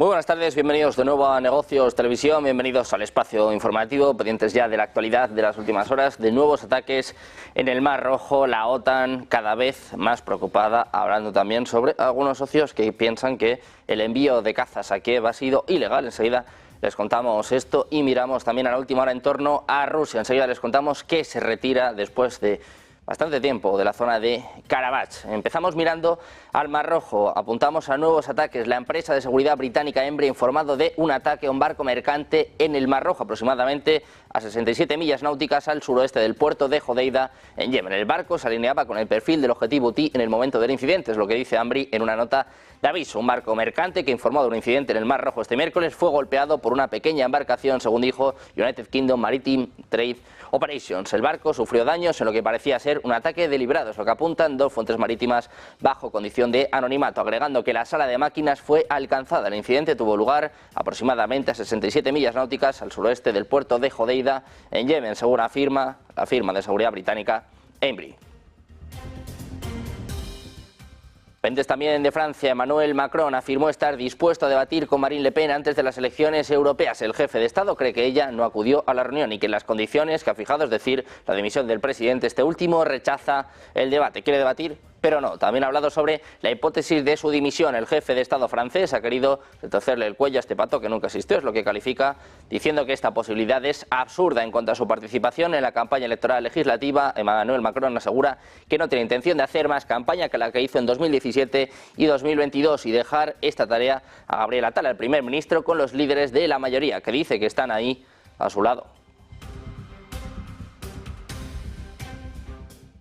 Muy buenas tardes, bienvenidos de nuevo a Negocios Televisión, bienvenidos al espacio informativo, pendientes ya de la actualidad de las últimas horas, de nuevos ataques en el Mar Rojo, la OTAN cada vez más preocupada, hablando también sobre algunos socios que piensan que el envío de cazas a Kiev ha sido ilegal. Enseguida les contamos esto y miramos también a la última hora en torno a Rusia. Enseguida les contamos que se retira después de bastante tiempo de la zona de Karabaj. Empezamos mirando al Mar Rojo, apuntamos a nuevos ataques. La empresa de seguridad británica Embry ha informado de un ataque a un barco mercante en el Mar Rojo, aproximadamente a 67 millas náuticas al suroeste del puerto de Hodeida, en Yemen. El barco se alineaba con el perfil del objetivo Houthi en el momento del incidente, es lo que dice Embry en una nota de aviso. Un barco mercante que informó de un incidente en el Mar Rojo este miércoles fue golpeado por una pequeña embarcación, según dijo United Kingdom Maritime Trade Operations. El barco sufrió daños en lo que parecía ser un ataque deliberado, es lo que apuntan dos fuentes marítimas bajo condición de anonimato, agregando que la sala de máquinas fue alcanzada. El incidente tuvo lugar aproximadamente a 67 millas náuticas al suroeste del puerto de Hodeida, en Yemen, según afirma la firma de seguridad británica Embry. Pendientes también de Francia, Emmanuel Macron afirmó estar dispuesto a debatir con Marine Le Pen antes de las elecciones europeas. El jefe de Estado cree que ella no acudió a la reunión y que en las condiciones que ha fijado, es decir, la dimisión del presidente, este último rechaza el debate. ¿Quiere debatir? Pero no. También ha hablado sobre la hipótesis de su dimisión. El jefe de Estado francés ha querido retorcerle el cuello a este pato que nunca existió, es lo que califica, diciendo que esta posibilidad es absurda. En cuanto a su participación en la campaña electoral legislativa, Emmanuel Macron asegura que no tiene intención de hacer más campaña que la que hizo en 2017 y 2022 y dejar esta tarea a Gabriel Attal, el primer ministro, con los líderes de la mayoría, que dice que están ahí a su lado.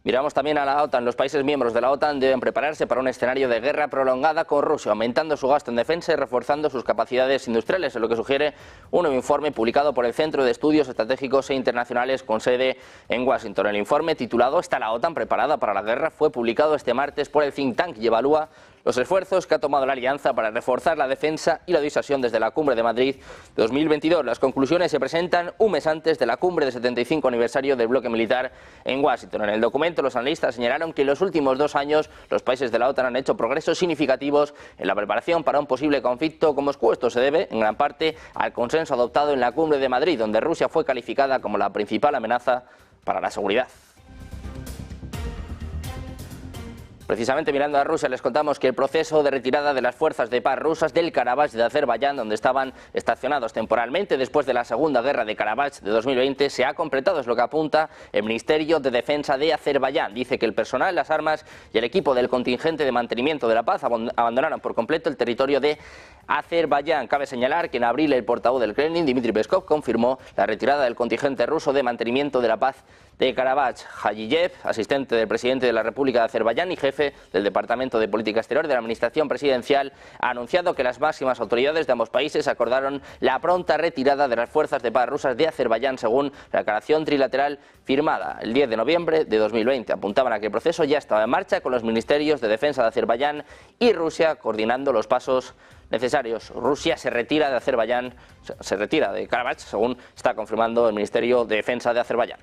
Miramos también a la OTAN. Los países miembros de la OTAN deben prepararse para un escenario de guerra prolongada con Rusia, aumentando su gasto en defensa y reforzando sus capacidades industriales, es lo que sugiere un nuevo informe publicado por el Centro de Estudios Estratégicos e Internacionales con sede en Washington. El informe, titulado ¿Está la OTAN preparada para la guerra?, fue publicado este martes por el think tank y evalúa los esfuerzos que ha tomado la alianza para reforzar la defensa y la disuasión desde la Cumbre de Madrid 2022. Las conclusiones se presentan un mes antes de la Cumbre de 75 aniversario del bloque militar en Washington. En el documento, los analistas señalaron que en los últimos 2 años los países de la OTAN han hecho progresos significativos en la preparación para un posible conflicto con Moscú. Esto se debe, en gran parte, al consenso adoptado en la Cumbre de Madrid, donde Rusia fue calificada como la principal amenaza para la seguridad. Precisamente mirando a Rusia, les contamos que el proceso de retirada de las fuerzas de paz rusas del Karabaj de Azerbaiyán, donde estaban estacionados temporalmente después de la Segunda Guerra de Karabaj de 2020, se ha completado, es lo que apunta el Ministerio de Defensa de Azerbaiyán. Dice que el personal, las armas y el equipo del contingente de mantenimiento de la paz abandonaron por completo el territorio de Azerbaiyán. Cabe señalar que en abril el portavoz del Kremlin, Dmitry Peskov, confirmó la retirada del contingente ruso de mantenimiento de la paz de Karabaj. Hajiyev, asistente del presidente de la República de Azerbaiyán y jefe del Departamento de Política Exterior de la Administración Presidencial, ha anunciado que las máximas autoridades de ambos países acordaron la pronta retirada de las fuerzas de paz rusas de Azerbaiyán, según la declaración trilateral firmada el 10 de noviembre de 2020. Apuntaban a que el proceso ya estaba en marcha, con los ministerios de defensa de Azerbaiyán y Rusia coordinando los pasos necesarios. Rusia se retira de Azerbaiyán, se retira de Karabaj, según está confirmando el Ministerio de Defensa de Azerbaiyán.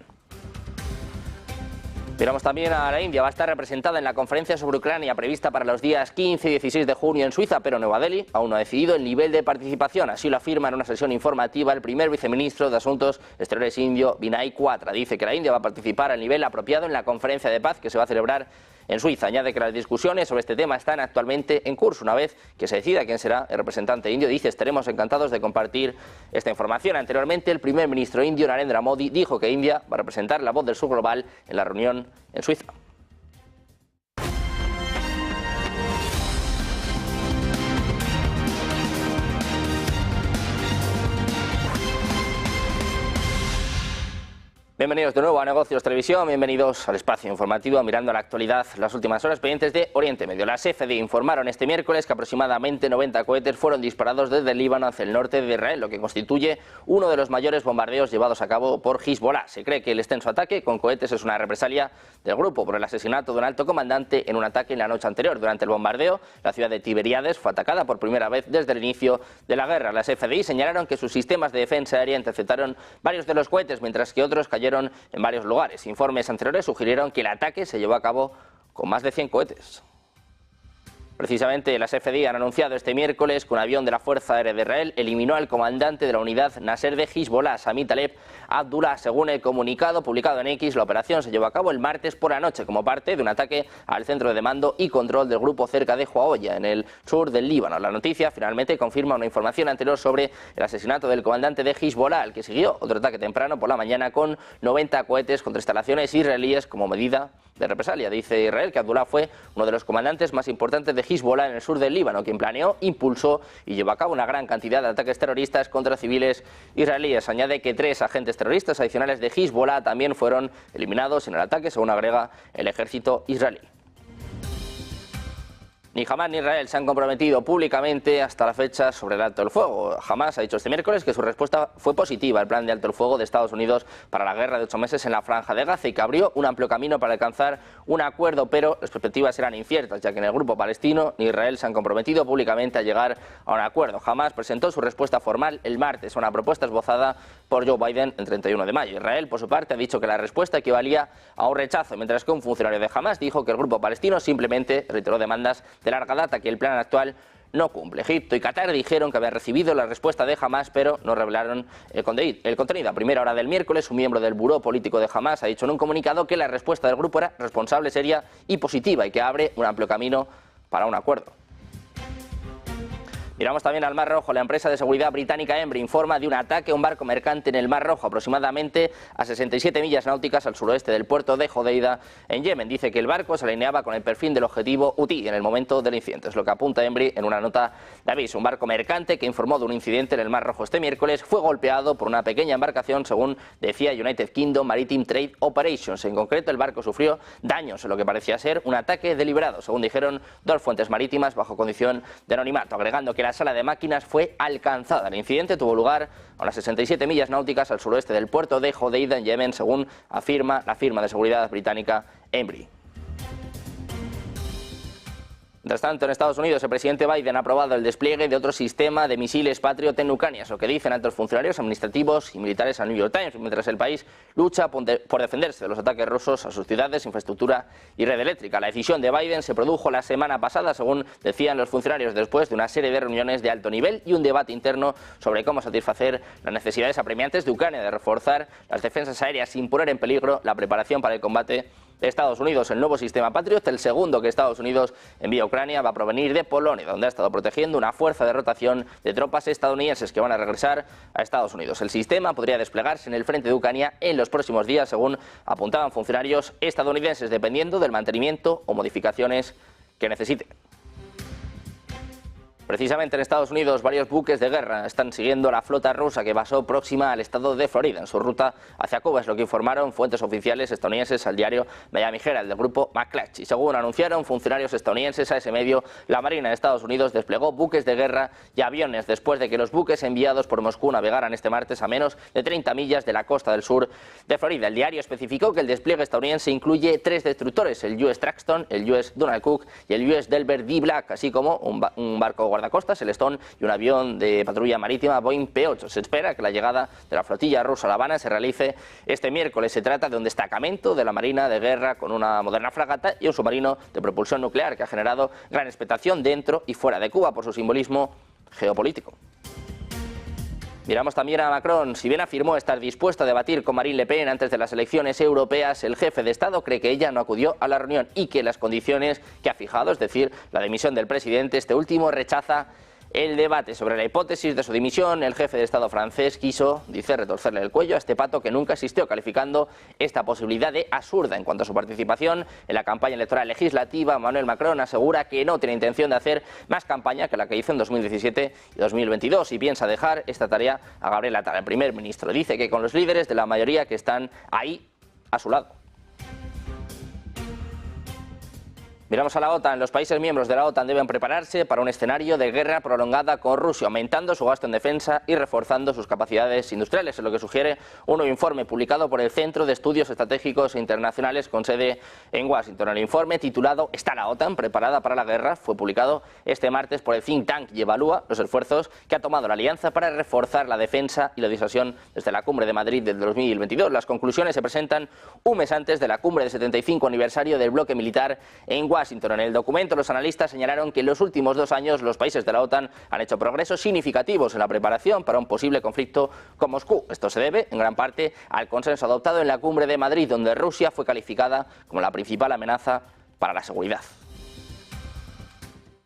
Miramos también a la India. Va a estar representada en la conferencia sobre Ucrania prevista para los días 15 y 16 de junio en Suiza, pero Nueva Delhi aún no ha decidido el nivel de participación. Así lo afirma en una sesión informativa el primer viceministro de Asuntos Exteriores indio, Vinay Quatra. Dice que la India va a participar al nivel apropiado en la conferencia de paz que se va a celebrar en Suiza. Añade que las discusiones sobre este tema están actualmente en curso. Una vez que se decida quién será el representante indio, dice, estaremos encantados de compartir esta información. Anteriormente, el primer ministro indio, Narendra Modi, dijo que India va a representar la voz del sur global en la reunión en Suiza. Bienvenidos de nuevo a Negocios Televisión, bienvenidos al espacio informativo mirando la actualidad las últimas horas pendientes de Oriente Medio. Las FD informaron este miércoles que aproximadamente 90 cohetes fueron disparados desde el Líbano hacia el norte de Israel, lo que constituye uno de los mayores bombardeos llevados a cabo por Hezbollah. Se cree que el extenso ataque con cohetes es una represalia del grupo por el asesinato de un alto comandante en un ataque en la noche anterior. Durante el bombardeo, la ciudad de Tiberíades fue atacada por primera vez desde el inicio de la guerra. Las FDI señalaron que sus sistemas de defensa aérea interceptaron varios de los cohetes, mientras que otros cayeron en varios lugares. Informes anteriores sugirieron que el ataque se llevó a cabo con más de 100 cohetes. Precisamente las FDI han anunciado este miércoles que un avión de la Fuerza Aérea de Israel eliminó al comandante de la unidad Nasser de Hezbollah, Sami Taleb Abdullah. Según el comunicado publicado en X, la operación se llevó a cabo el martes por la noche como parte de un ataque al centro de mando y control del grupo cerca de Huawei, en el sur del Líbano. La noticia finalmente confirma una información anterior sobre el asesinato del comandante de Hezbollah, al que siguió otro ataque temprano por la mañana con 90 cohetes contra instalaciones israelíes como medida de represalia. Dice Israel que Abdullah fue uno de los comandantes más importantes de Hezbollah en el sur del Líbano, quien planeó, impulsó y llevó a cabo una gran cantidad de ataques terroristas contra civiles israelíes. Añade que 3 agentes terroristas adicionales de Hezbollah también fueron eliminados en el ataque, según agrega el ejército israelí. Ni Hamás ni Israel se han comprometido públicamente hasta la fecha sobre el alto el fuego. Hamás ha dicho este miércoles que su respuesta fue positiva al plan de alto el fuego de Estados Unidos para la guerra de 8 meses en la Franja de Gaza y que abrió un amplio camino para alcanzar un acuerdo, pero las perspectivas eran inciertas, ya que en el grupo palestino ni Israel se han comprometido públicamente a llegar a un acuerdo. Hamás presentó su respuesta formal el martes a una propuesta esbozada por Joe Biden el 31 de mayo. Israel, por su parte, ha dicho que la respuesta equivalía a un rechazo, mientras que un funcionario de Hamás dijo que el grupo palestino simplemente reiteró demandas de larga data que el plan actual no cumple. Egipto y Qatar dijeron que habían recibido la respuesta de Hamás, pero no revelaron el contenido. A primera hora del miércoles, un miembro del buró político de Hamás ha dicho en un comunicado que la respuesta del grupo era responsable, seria y positiva y que abre un amplio camino para un acuerdo. Miramos también al Mar Rojo. La empresa de seguridad británica Embry informa de un ataque a un barco mercante en el Mar Rojo, aproximadamente a 67 millas náuticas al suroeste del puerto de Hodeida, en Yemen. Dice que el barco se alineaba con el perfil del objetivo Houthi en el momento del incidente. Es lo que apunta Embry en una nota de aviso. Un barco mercante que informó de un incidente en el Mar Rojo este miércoles fue golpeado por una pequeña embarcación, según decía United Kingdom Maritime Trade Operations. En concreto, el barco sufrió daños en lo que parecía ser un ataque deliberado, según dijeron 2 fuentes marítimas bajo condición de anonimato, agregando que la sala de máquinas fue alcanzada. El incidente tuvo lugar a unas 67 millas náuticas al suroeste del puerto de Hodeida, en Yemen, según afirma la firma de seguridad británica Embry. Mientras tanto, en Estados Unidos, el presidente Biden ha aprobado el despliegue de otro sistema de misiles Patriot en Ucrania, lo que dicen altos funcionarios administrativos y militares al New York Times, mientras el país lucha por defenderse de los ataques rusos a sus ciudades, infraestructura y red eléctrica. La decisión de Biden se produjo la semana pasada, según decían los funcionarios, después de una serie de reuniones de alto nivel y un debate interno sobre cómo satisfacer las necesidades apremiantes de Ucrania de reforzar las defensas aéreas sin poner en peligro la preparación para el combate de Estados Unidos. El nuevo sistema Patriot, el segundo que Estados Unidos envía a Ucrania, va a provenir de Polonia, donde ha estado protegiendo una fuerza de rotación de tropas estadounidenses que van a regresar a Estados Unidos. El sistema podría desplegarse en el frente de Ucrania en los próximos días, según apuntaban funcionarios estadounidenses, dependiendo del mantenimiento o modificaciones que necesite. Precisamente en Estados Unidos, varios buques de guerra están siguiendo la flota rusa que pasó próxima al estado de Florida en su ruta hacia Cuba, es lo que informaron fuentes oficiales estadounidenses al diario Miami Herald del grupo McClatchy. Según anunciaron funcionarios estadounidenses a ese medio, la Marina de Estados Unidos desplegó buques de guerra y aviones después de que los buques enviados por Moscú navegaran este martes a menos de 30 millas de la costa del sur de Florida. El diario especificó que el despliegue estadounidense incluye 3 destructores, el US Traxton, el US Donald Cook y el US Delbert D. Black, así como un barco guardacostas, el Stone, y un avión de patrulla marítima Boeing P-8. Se espera que la llegada de la flotilla rusa a La Habana se realice este miércoles. Se trata de un destacamento de la Marina de Guerra con una moderna fragata y un submarino de propulsión nuclear que ha generado gran expectación dentro y fuera de Cuba por su simbolismo geopolítico. Miramos también a Macron. Si bien afirmó estar dispuesto a debatir con Marine Le Pen antes de las elecciones europeas, el jefe de Estado cree que ella no acudió a la reunión y que las condiciones que ha fijado, es decir, la dimisión del presidente, este último rechaza el debate. Sobre la hipótesis de su dimisión, el jefe de Estado francés quiso, dice, retorcerle el cuello a este pato que nunca existió, calificando esta posibilidad de absurda. En cuanto a su participación en la campaña electoral legislativa, Emmanuel Macron asegura que no tiene intención de hacer más campaña que la que hizo en 2017 y 2022 y piensa dejar esta tarea a Gabriel Attal. El primer ministro dice que con los líderes de la mayoría que están ahí a su lado. Miramos a la OTAN. Los países miembros de la OTAN deben prepararse para un escenario de guerra prolongada con Rusia, aumentando su gasto en defensa y reforzando sus capacidades industriales, es lo que sugiere un nuevo informe publicado por el Centro de Estudios Estratégicos Internacionales con sede en Washington. El informe, titulado ¿Está la OTAN preparada para la guerra?, fue publicado este martes por el think tank y evalúa los esfuerzos que ha tomado la alianza para reforzar la defensa y la disuasión desde la Cumbre de Madrid del 2022. Las conclusiones se presentan un mes antes de la Cumbre del 75 aniversario del bloque militar en Washington. Washington. En el documento, los analistas señalaron que en los últimos 2 años los países de la OTAN han hecho progresos significativos en la preparación para un posible conflicto con Moscú. Esto se debe, en gran parte, al consenso adoptado en la Cumbre de Madrid, donde Rusia fue calificada como la principal amenaza para la seguridad.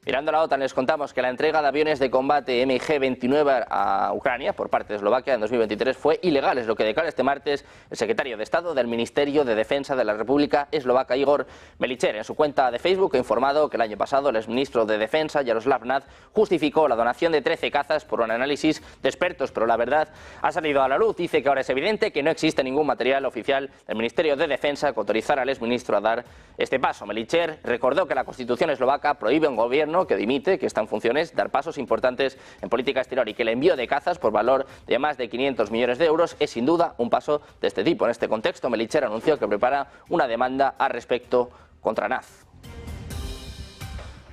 Mirando a la OTAN, les contamos que la entrega de aviones de combate MiG-29 a Ucrania por parte de Eslovaquia en 2023 fue ilegal, es lo que declara este martes el secretario de Estado del Ministerio de Defensa de la República Eslovaca, Igor Melicher. En su cuenta de Facebook ha informado que el año pasado el exministro de Defensa, Jaroslav Nat, justificó la donación de 13 cazas por un análisis de expertos, pero la verdad ha salido a la luz. Dice que ahora es evidente que no existe ningún material oficial del Ministerio de Defensa que autorizara al exministro a dar este paso. Melicher recordó que la Constitución eslovaca prohíbe a un gobierno que dimite, que está en funciones, dar pasos importantes en política exterior, y que el envío de cazas por valor de más de 500 millones de euros es sin duda un paso de este tipo. En este contexto, Melicher anunció que prepara una demanda al respecto contra NAZ.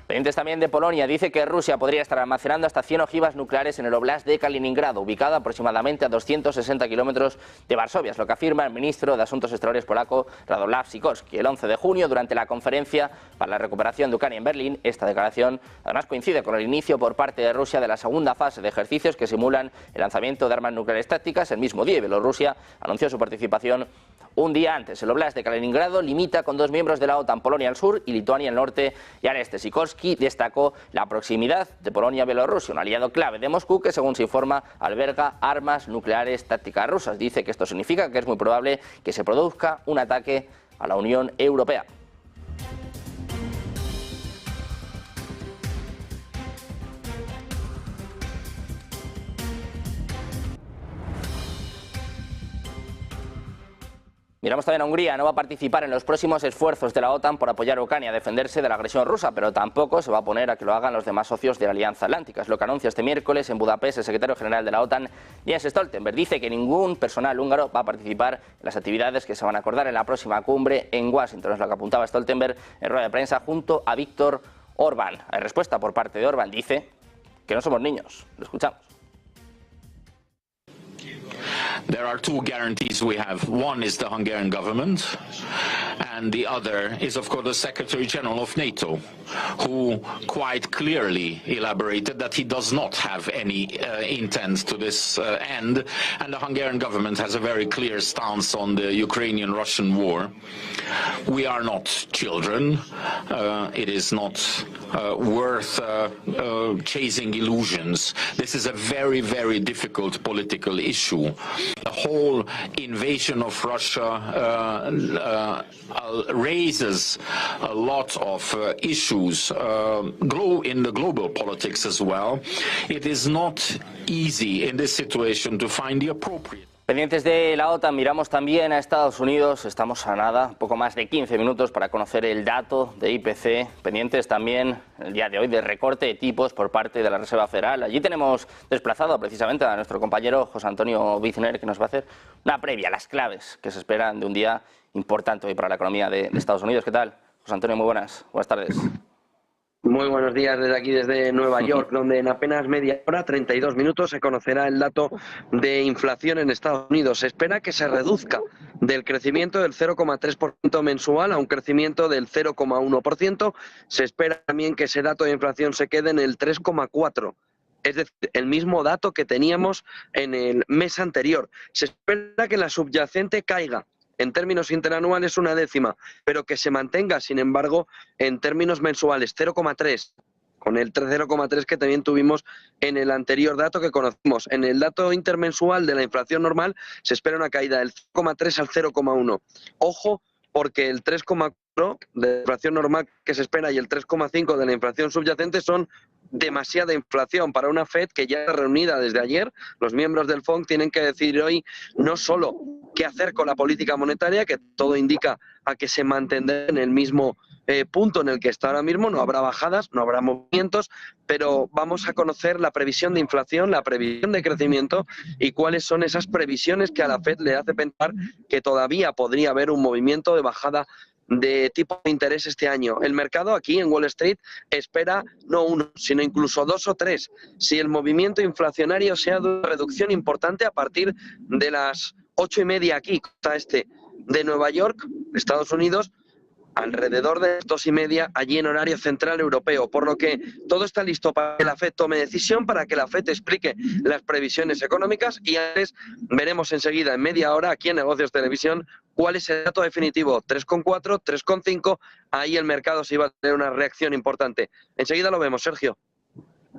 Pendientes también de Polonia, dice que Rusia podría estar almacenando hasta 100 ojivas nucleares en el óblast de Kaliningrado, ubicada aproximadamente a 260 kilómetros de Varsovia, es lo que afirma el ministro de Asuntos Exteriores polaco, Radoslav Sikorski. El 11 de junio, durante la conferencia para la recuperación de Ucrania en Berlín, esta declaración además coincide con el inicio por parte de Rusia de la segunda fase de ejercicios que simulan el lanzamiento de armas nucleares tácticas el mismo día, y Bielorrusia anunció su participación un día antes. El óblast de Kaliningrado limita con 2 miembros de la OTAN, Polonia al sur y Lituania al norte y al este. Sikorski destacó la proximidad de Polonia a Bielorrusia, un aliado clave de Moscú que, según se informa, alberga armas nucleares tácticas rusas. Dice que esto significa que es muy probable que se produzca un ataque a la Unión Europea. Miramos también a Hungría. No va a participar en los próximos esfuerzos de la OTAN por apoyar a Ucrania a defenderse de la agresión rusa, pero tampoco se va a oponer a que lo hagan los demás socios de la Alianza Atlántica. Es lo que anuncia este miércoles en Budapest el secretario general de la OTAN, Jens Stoltenberg. Dice que ningún personal húngaro va a participar en las actividades que se van a acordar en la próxima cumbre en Washington. Es lo que apuntaba Stoltenberg en rueda de prensa junto a Víctor Orbán. Hay respuesta por parte de Orbán. Dice que no somos niños. Lo escuchamos. There are 2 guarantees we have. One is the Hungarian government, and the other is, of course, the Secretary General of NATO, who quite clearly elaborated that he does not have any intent to this end, and the Hungarian government has a very clear stance on the Ukrainian-Russian war. We are not children. It is not worth chasing illusions. This is a very, very difficult political issue. The whole invasion of Russia raises a lot of issues in the global politics as well. It is not easy in this situation to find the appropriate. Pendientes de la OTAN, miramos también a Estados Unidos. Estamos a nada, poco más de 15 minutos para conocer el dato de IPC. Pendientes también el día de hoy de recorte de tipos por parte de la Reserva Federal. Allí tenemos desplazado precisamente a nuestro compañero José Antonio Bizner, que nos va a hacer una previa a las claves que se esperan de un día importante hoy para la economía de Estados Unidos. ¿Qué tal? José Antonio, muy buenas. Buenas tardes. Muy buenos días desde aquí, desde Nueva York, donde en apenas media hora, 32 minutos, se conocerá el dato de inflación en Estados Unidos. Se espera que se reduzca del crecimiento del 0,3% mensual a un crecimiento del 0,1%. Se espera también que ese dato de inflación se quede en el 3,4%. Es decir, el mismo dato que teníamos en el mes anterior. Se espera que la subyacente caiga en términos interanuales 0,1, pero que se mantenga, sin embargo, en términos mensuales 0,3, con el 0,3 que también tuvimos en el anterior dato que conocimos. En el dato intermensual de la inflación normal se espera una caída del 0,3 al 0,1. Ojo, porque el 3,4 de la inflación normal que se espera y el 3,5 de la inflación subyacente son demasiada inflación para una FED que ya está reunida desde ayer. Los miembros del FONC tienen que decidir hoy no solo qué hacer con la política monetaria, que todo indica a que se mantendrá en el mismo punto en el que está ahora mismo, no habrá bajadas, no habrá movimientos, pero vamos a conocer la previsión de inflación, la previsión de crecimiento y cuáles son esas previsiones que a la FED le hace pensar que todavía podría haber un movimiento de bajada de tipo de interés este año. El mercado aquí en Wall Street espera no 1, sino incluso 2 o 3. Si el movimiento inflacionario sea de una reducción importante a partir de las 8:30 aquí, costa este de Nueva York, Estados Unidos, alrededor de las 2:30 allí en horario central europeo, por lo que todo está listo para que la FED tome decisión, para que la FED explique las previsiones económicas y antes veremos enseguida en media hora aquí en Negocios Televisión cuál es el dato definitivo, 3,4, 3,5, ahí el mercado se iba a tener una reacción importante. Enseguida lo vemos, Sergio.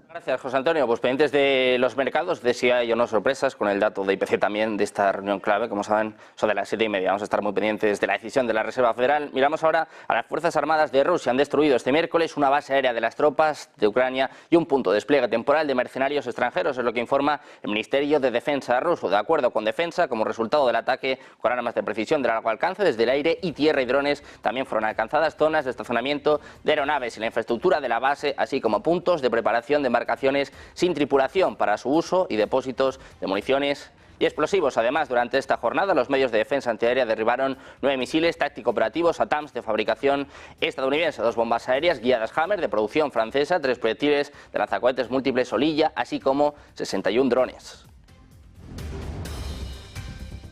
Gracias, José Antonio. Pues pendientes de los mercados, de si hay o no sorpresas con el dato de IPC también de esta reunión clave, como saben, son de las 7:30. Vamos a estar muy pendientes de la decisión de la Reserva Federal. Miramos ahora a las Fuerzas Armadas de Rusia. Han destruido este miércoles una base aérea de las tropas de Ucrania y un punto de despliegue temporal de mercenarios extranjeros, es lo que informa el Ministerio de Defensa ruso. De acuerdo con Defensa, como resultado del ataque con armas de precisión de largo alcance desde el aire y tierra y drones, también fueron alcanzadas zonas de estacionamiento de aeronaves y la infraestructura de la base, así como puntos de preparación de embarcaciones sin tripulación para su uso y depósitos de municiones y explosivos. Además, durante esta jornada, los medios de defensa antiaérea derribaron 9 misiles táctico-operativos ATAMS de fabricación estadounidense, 2 bombas aéreas guiadas Hammer de producción francesa, 3 proyectiles de lanzacohetes múltiples Olilla, así como 61 drones.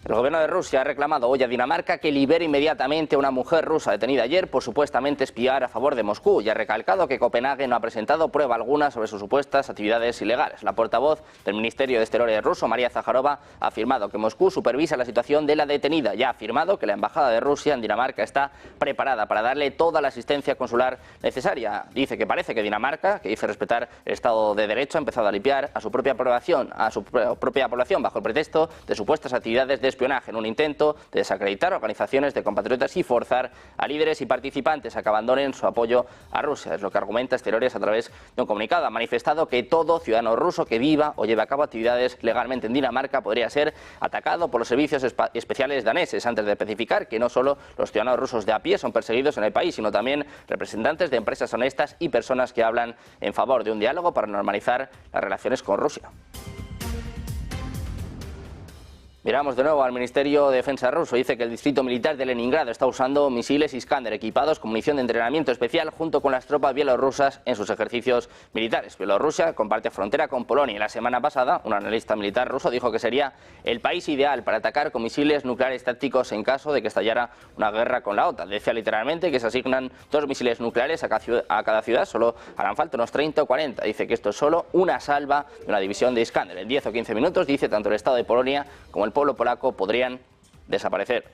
El gobierno de Rusia ha reclamado hoy a Dinamarca que libere inmediatamente a una mujer rusa detenida ayer por supuestamente espiar a favor de Moscú y ha recalcado que Copenhague no ha presentado prueba alguna sobre sus supuestas actividades ilegales. La portavoz del Ministerio de Exteriores ruso, María Zaharova, ha afirmado que Moscú supervisa la situación de la detenida y ha afirmado que la Embajada de Rusia en Dinamarca está preparada para darle toda la asistencia consular necesaria. Dice que parece que Dinamarca, que dice respetar el Estado de Derecho, ha empezado a limpiar a su propia población bajo el pretexto de supuestas actividades de espionaje en un intento de desacreditar organizaciones de compatriotas y forzar a líderes y participantes a que abandonen su apoyo a Rusia. Es lo que argumenta Exteriores a través de un comunicado. Ha manifestado que todo ciudadano ruso que viva o lleve a cabo actividades legalmente en Dinamarca podría ser atacado por los servicios especiales daneses, antes de especificar que no solo los ciudadanos rusos de a pie son perseguidos en el país, sino también representantes de empresas honestas y personas que hablan en favor de un diálogo para normalizar las relaciones con Rusia. Miramos de nuevo al Ministerio de Defensa ruso. Dice que el distrito militar de Leningrado está usando misiles Iskander equipados con munición de entrenamiento especial junto con las tropas bielorrusas en sus ejercicios militares. Bielorrusia comparte frontera con Polonia y la semana pasada un analista militar ruso dijo que sería el país ideal para atacar con misiles nucleares tácticos en caso de que estallara una guerra con la OTAN. Decía literalmente que se asignan 2 misiles nucleares a cada ciudad, solo harán falta unos 30 o 40. Dice que esto es solo una salva de una división de Iskander. En 10 o 15 minutos, dice, tanto el Estado de Polonia como el pueblo polaco podrían desaparecer.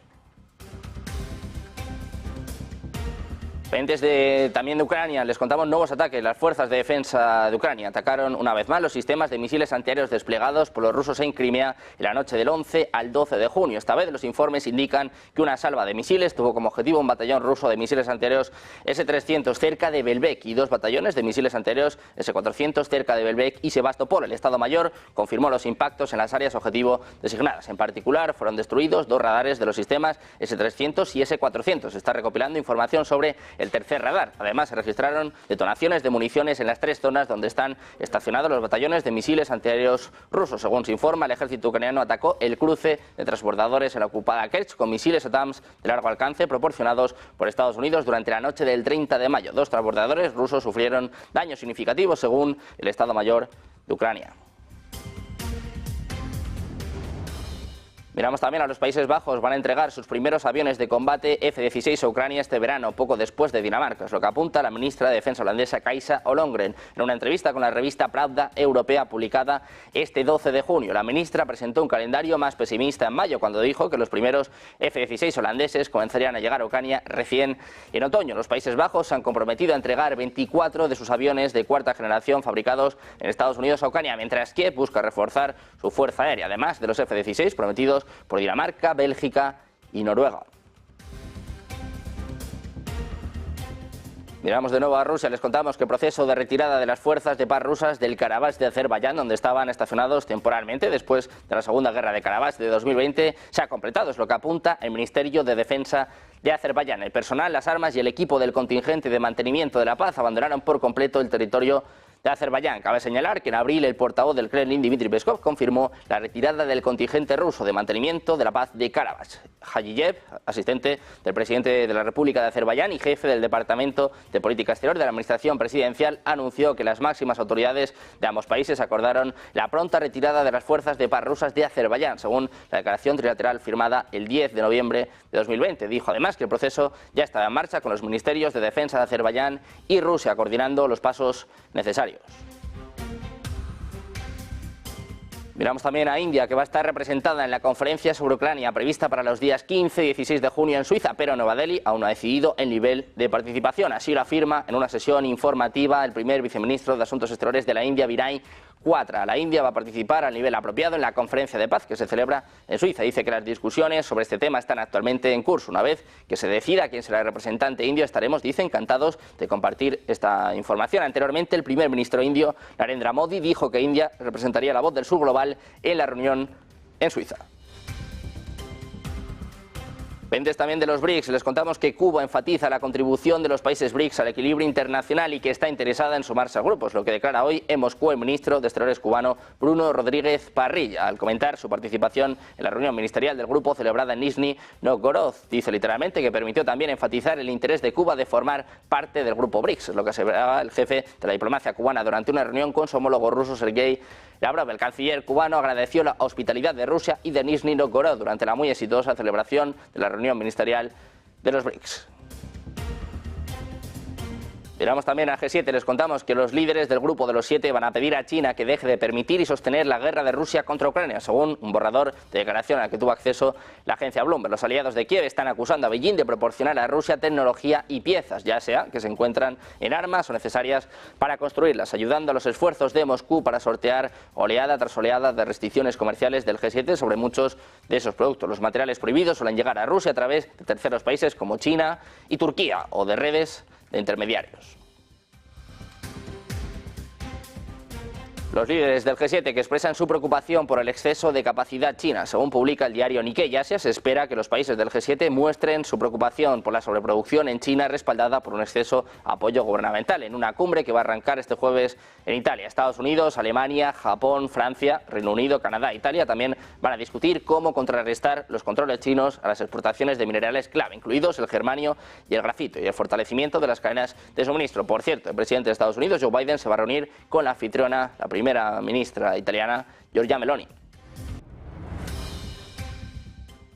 Pendientes también de Ucrania, les contamos nuevos ataques. Las fuerzas de defensa de Ucrania atacaron una vez más los sistemas de misiles antiaéreos desplegados por los rusos en Crimea en la noche del 11 al 12 de junio. Esta vez los informes indican que una salva de misiles tuvo como objetivo un batallón ruso de misiles antiaéreos S-300 cerca de Belbek y 2 batallones de misiles antiaéreos S-400 cerca de Belbek y Sebastopol. El Estado Mayor confirmó los impactos en las áreas objetivo designadas. En particular, fueron destruidos 2 radares de los sistemas S-300 y S-400. Se está recopilando información sobre el tercer radar. Además, se registraron detonaciones de municiones en las 3 zonas donde están estacionados los batallones de misiles antiaéreos rusos. Según se informa, el ejército ucraniano atacó el cruce de transbordadores en la ocupada Kerch con misiles ATAMS de largo alcance proporcionados por Estados Unidos durante la noche del 30 de mayo. 2 transbordadores rusos sufrieron daños significativos según el Estado Mayor de Ucrania. Miramos también a los Países Bajos. Van a entregar sus primeros aviones de combate F-16 a Ucrania este verano, poco después de Dinamarca. Es lo que apunta la ministra de Defensa holandesa Kajsa Ollongren en una entrevista con la revista Pravda Europea publicada este 12 de junio. La ministra presentó un calendario más pesimista en mayo, cuando dijo que los primeros F-16 holandeses comenzarían a llegar a Ucrania recién en otoño. Los Países Bajos se han comprometido a entregar 24 de sus aviones de 4ª generación fabricados en Estados Unidos a Ucrania, mientras Kiev busca reforzar su fuerza aérea, además de los F-16 prometidos por Dinamarca, Bélgica y Noruega. Miramos de nuevo a Rusia. Les contamos que el proceso de retirada de las fuerzas de paz rusas del Karabaj de Azerbaiyán, donde estaban estacionados temporalmente después de la Segunda Guerra de Karabaj de 2020, se ha completado. Es lo que apunta el Ministerio de Defensa de Azerbaiyán. El personal, las armas y el equipo del contingente de mantenimiento de la paz abandonaron por completo el territorio de Azerbaiyán. Cabe señalar que en abril el portavoz del Kremlin, Dmitry Peskov, confirmó la retirada del contingente ruso de mantenimiento de la paz de Karabaj. Hajiyev, asistente del presidente de la República de Azerbaiyán y jefe del Departamento de Política Exterior de la Administración Presidencial, anunció que las máximas autoridades de ambos países acordaron la pronta retirada de las fuerzas de paz rusas de Azerbaiyán, según la declaración trilateral firmada el 10 de noviembre de 2020. Dijo además que el proceso ya estaba en marcha con los ministerios de defensa de Azerbaiyán y Rusia coordinando los pasos necesarios. Miramos también a India, que va a estar representada en la conferencia sobre Ucrania prevista para los días 15 y 16 de junio en Suiza, pero Nueva Delhi aún no ha decidido el nivel de participación. Así lo afirma en una sesión informativa el primer viceministro de Asuntos Exteriores de la India, Vinay Quatra. La India va a participar al nivel apropiado en la conferencia de paz que se celebra en Suiza. Dice que las discusiones sobre este tema están actualmente en curso. Una vez que se decida quién será el representante indio, estaremos, dice, encantados de compartir esta información. Anteriormente, el primer ministro indio, Narendra Modi, dijo que India representaría la voz del sur global en la reunión en Suiza. Pendientes también de los BRICS, les contamos que Cuba enfatiza la contribución de los países BRICS al equilibrio internacional y que está interesada en sumarse a grupos, lo que declara hoy en Moscú el ministro de Exteriores cubano Bruno Rodríguez Parrilla, al comentar su participación en la reunión ministerial del grupo celebrada en Nizhny Novgorod. Dice literalmente que permitió también enfatizar el interés de Cuba de formar parte del grupo BRICS, lo que aseveraba el jefe de la diplomacia cubana durante una reunión con su homólogo ruso Sergei Lavrov. El canciller cubano agradeció la hospitalidad de Rusia y de Nizhny Novgorod durante la muy exitosa celebración de la reunión ministerial de los BRICS. Miramos también a G7, les contamos que los líderes del grupo de los 7 van a pedir a China que deje de permitir y sostener la guerra de Rusia contra Ucrania, según un borrador de declaración al que tuvo acceso la agencia Bloomberg. Los aliados de Kiev están acusando a Beijing de proporcionar a Rusia tecnología y piezas, ya sea que se encuentran en armas o necesarias para construirlas, ayudando a los esfuerzos de Moscú para sortear oleada tras oleada de restricciones comerciales del G7 sobre muchos de esos productos. Los materiales prohibidos suelen llegar a Rusia a través de terceros países como China y Turquía o de redes de intermediarios. Los líderes del G7 que expresan su preocupación por el exceso de capacidad china. Según publica el diario Nikkei Asia, se espera que los países del G7 muestren su preocupación por la sobreproducción en China respaldada por un exceso apoyo gubernamental en una cumbre que va a arrancar este jueves en Italia. Estados Unidos, Alemania, Japón, Francia, Reino Unido, Canadá e Italia también van a discutir cómo contrarrestar los controles chinos a las exportaciones de minerales clave, incluidos el germanio y el grafito, y el fortalecimiento de las cadenas de suministro. Por cierto, el presidente de Estados Unidos, Joe Biden, se va a reunir con la anfitriona, la primera ministra italiana, Giorgia Meloni.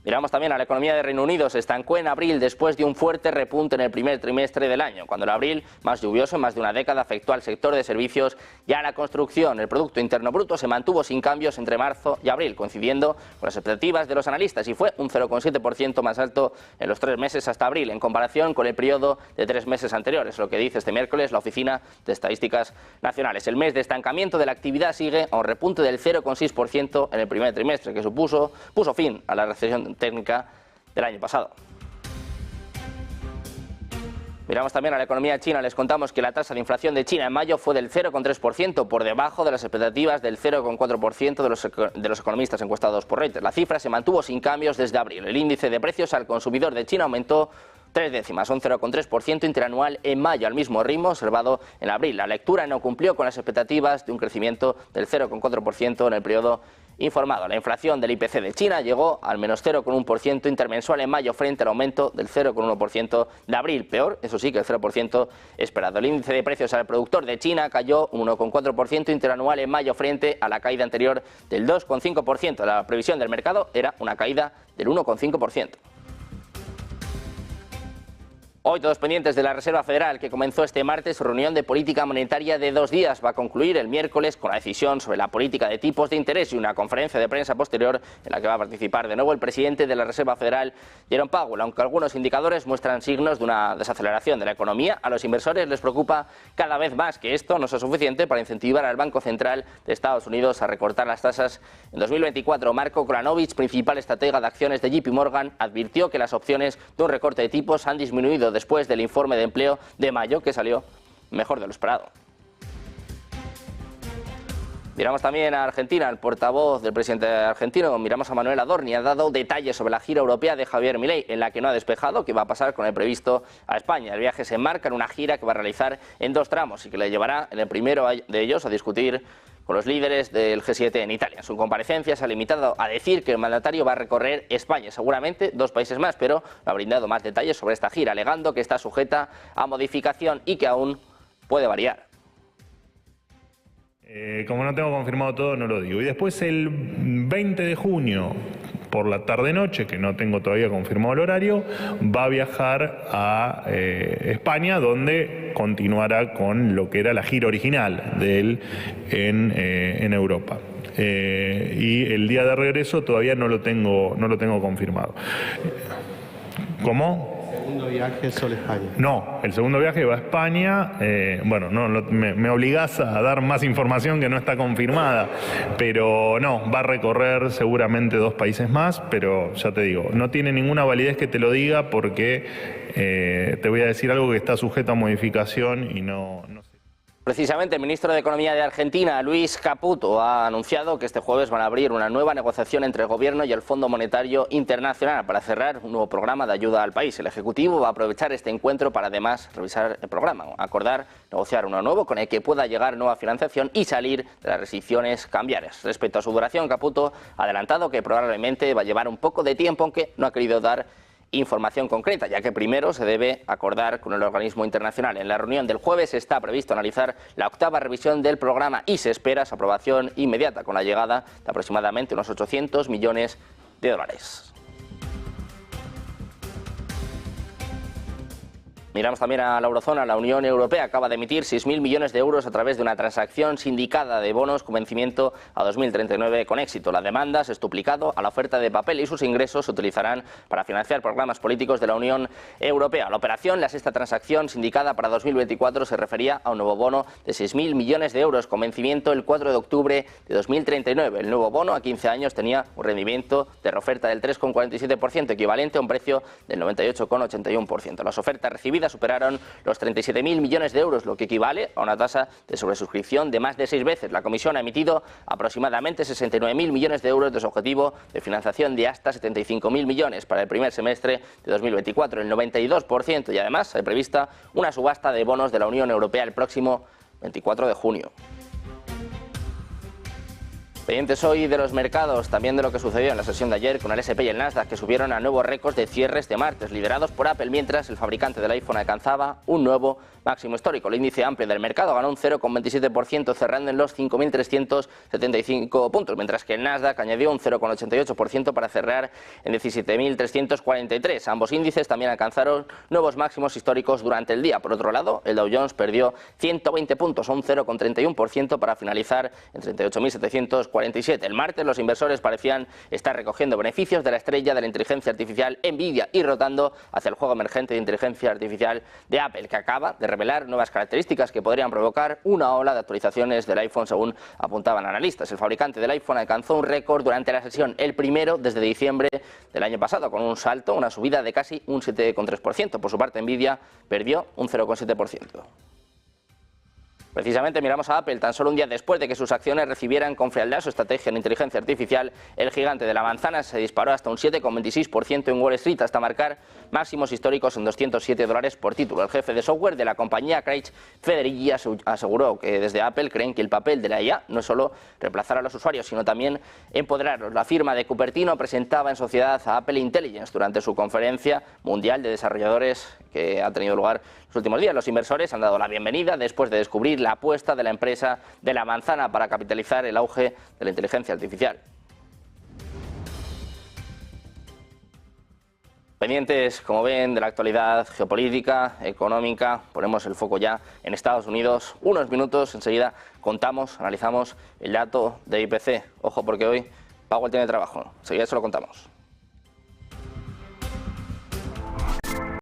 Miramos también a la economía de Reino Unido. Se estancó en abril después de un fuerte repunte en el primer trimestre del año, cuando el abril más lluvioso en más de una década afectó al sector de servicios y a la construcción. El Producto Interno Bruto se mantuvo sin cambios entre marzo y abril, coincidiendo con las expectativas de los analistas, y fue un 0,7% más alto en los 3 meses hasta abril, en comparación con el periodo de 3 meses anteriores, lo que dice este miércoles la Oficina de Estadísticas Nacionales. El mes de estancamiento de la actividad sigue a un repunte del 0,6% en el primer trimestre, que puso fin a la recesión técnica del año pasado. Miramos también a la economía china. Les contamos que la tasa de inflación de China en mayo fue del 0,3%, por debajo de las expectativas del 0,4% de los economistas encuestados por Reuters. La cifra se mantuvo sin cambios desde abril. El índice de precios al consumidor de China aumentó 3 décimas, un 0,3% interanual en mayo, al mismo ritmo observado en abril. La lectura no cumplió con las expectativas de un crecimiento del 0,4% en el periodo informado. La inflación del IPC de China llegó al menos 0,1% intermensual en mayo frente al aumento del 0,1% de abril, peor, eso sí, que el 0% esperado. El índice de precios al productor de China cayó un 1,4% interanual en mayo frente a la caída anterior del 2,5%. La previsión del mercado era una caída del 1,5%. Hoy todos pendientes de la Reserva Federal, que comenzó este martes su reunión de política monetaria de 2 días. Va a concluir el miércoles con la decisión sobre la política de tipos de interés y una conferencia de prensa posterior en la que va a participar de nuevo el presidente de la Reserva Federal, Jerome Powell. Aunque algunos indicadores muestran signos de una desaceleración de la economía, a los inversores les preocupa cada vez más que esto no sea suficiente para incentivar al Banco Central de Estados Unidos a recortar las tasas en 2024. Marco Krajnovic, principal estratega de acciones de JP Morgan, advirtió que las opciones de un recorte de tipos han disminuido después del informe de empleo de mayo, que salió mejor de lo esperado. Miramos también a Argentina. El portavoz del presidente argentino, miramos a Manuel Adorni, ha dado detalles sobre la gira europea de Javier Milei, en la que no ha despejado qué va a pasar con el previsto a España. El viaje se enmarca en una gira que va a realizar en 2 tramos y que le llevará en el primero de ellos a discutir con los líderes del G7 en Italia. En su comparecencia se ha limitado a decir que el mandatario va a recorrer España, seguramente 2 países más, pero no ha brindado más detalles sobre esta gira, alegando que está sujeta a modificación y que aún puede variar. Como no tengo confirmado todo, no lo digo. Y después el 20 de junio, por la tarde-noche, que no tengo todavía confirmado el horario, va a viajar a España, donde continuará con lo que era la gira original de él en Europa. Y el día de regreso todavía no lo tengo confirmado. ¿Cómo? ¿El segundo viaje solo España? No, el segundo viaje va a España. Bueno, me obligás a dar más información que no está confirmada, pero no, va a recorrer seguramente 2 países más, pero ya te digo, no tiene ninguna validez que te lo diga porque te voy a decir algo que está sujeto a modificación y no sé. Precisamente el ministro de Economía de Argentina, Luis Caputo, ha anunciado que este jueves van a abrir una nueva negociación entre el Gobierno y el Fondo Monetario Internacional para cerrar un nuevo programa de ayuda al país. El Ejecutivo va a aprovechar este encuentro para además revisar el programa, acordar, negociar uno nuevo con el que pueda llegar nueva financiación y salir de las restricciones cambiarias. Respecto a su duración, Caputo ha adelantado que probablemente va a llevar un poco de tiempo, aunque no ha querido dar información concreta, ya que primero se debe acordar con el organismo internacional. En la reunión del jueves está previsto analizar la 8ª revisión del programa y se espera su aprobación inmediata, con la llegada de aproximadamente unos 800 millones de dólares. Miramos también a la eurozona. La Unión Europea acaba de emitir 6.000 millones de euros a través de una transacción sindicada de bonos con vencimiento a 2039 con éxito. La demanda se ha duplicado a la oferta de papel y sus ingresos se utilizarán para financiar programas políticos de la Unión Europea. La operación, la 6ª transacción sindicada para 2024, se refería a un nuevo bono de 6.000 millones de euros con vencimiento el 4 de octubre de 2039. El nuevo bono a 15 años tenía un rendimiento de reoferta del 3,47%, equivalente a un precio del 98,81%. Las ofertas recibidas superaron los 37.000 millones de euros, lo que equivale a una tasa de sobresuscripción de más de 6 veces. La Comisión ha emitido aproximadamente 69.000 millones de euros de su objetivo de financiación de hasta 75.000 millones para el primer semestre de 2024, el 92%, y además hay prevista una subasta de bonos de la Unión Europea el próximo 24 de junio. Pendientes hoy de los mercados, también de lo que sucedió en la sesión de ayer con el S&P y el Nasdaq, que subieron a nuevos récords de cierres de martes, liderados por Apple, mientras el fabricante del iPhone alcanzaba un nuevo máximo histórico. El índice amplio del mercado ganó un 0,27%, cerrando en los 5.375 puntos, mientras que el Nasdaq añadió un 0,88% para cerrar en 17.343. Ambos índices también alcanzaron nuevos máximos históricos durante el día. Por otro lado, el Dow Jones perdió 120 puntos, o un 0,31%, para finalizar en 38.747. El martes los inversores parecían estar recogiendo beneficios de la estrella de la inteligencia artificial Nvidia y rotando hacia el juego emergente de inteligencia artificial de Apple, que acaba de revelar nuevas características que podrían provocar una ola de actualizaciones del iPhone, según apuntaban analistas. El fabricante del iPhone alcanzó un récord durante la sesión, el primero desde diciembre del año pasado, con un salto, una subida de casi un 7,3%. Por su parte, Nvidia perdió un 0,7%. Precisamente miramos a Apple. Tan solo un día después de que sus acciones recibieran con frialdad su estrategia en inteligencia artificial, el gigante de la manzana se disparó hasta un 7,26% en Wall Street, hasta marcar máximos históricos en $207 por título. El jefe de software de la compañía, Craig Federighi, aseguró que desde Apple creen que el papel de la IA no es solo reemplazar a los usuarios, sino también empoderarlos. La firma de Cupertino presentaba en sociedad a Apple Intelligence durante su conferencia mundial de desarrolladores que ha tenido lugar los últimos días. Los inversores han dado la bienvenida después de descubrir la apuesta de la empresa de la manzana para capitalizar el auge de la inteligencia artificial. Pendientes, como ven, de la actualidad geopolítica, económica. Ponemos el foco ya en Estados Unidos. Unos minutos, enseguida analizamos el dato de IPC. Ojo, porque hoy Powell tiene trabajo. Enseguida se lo contamos.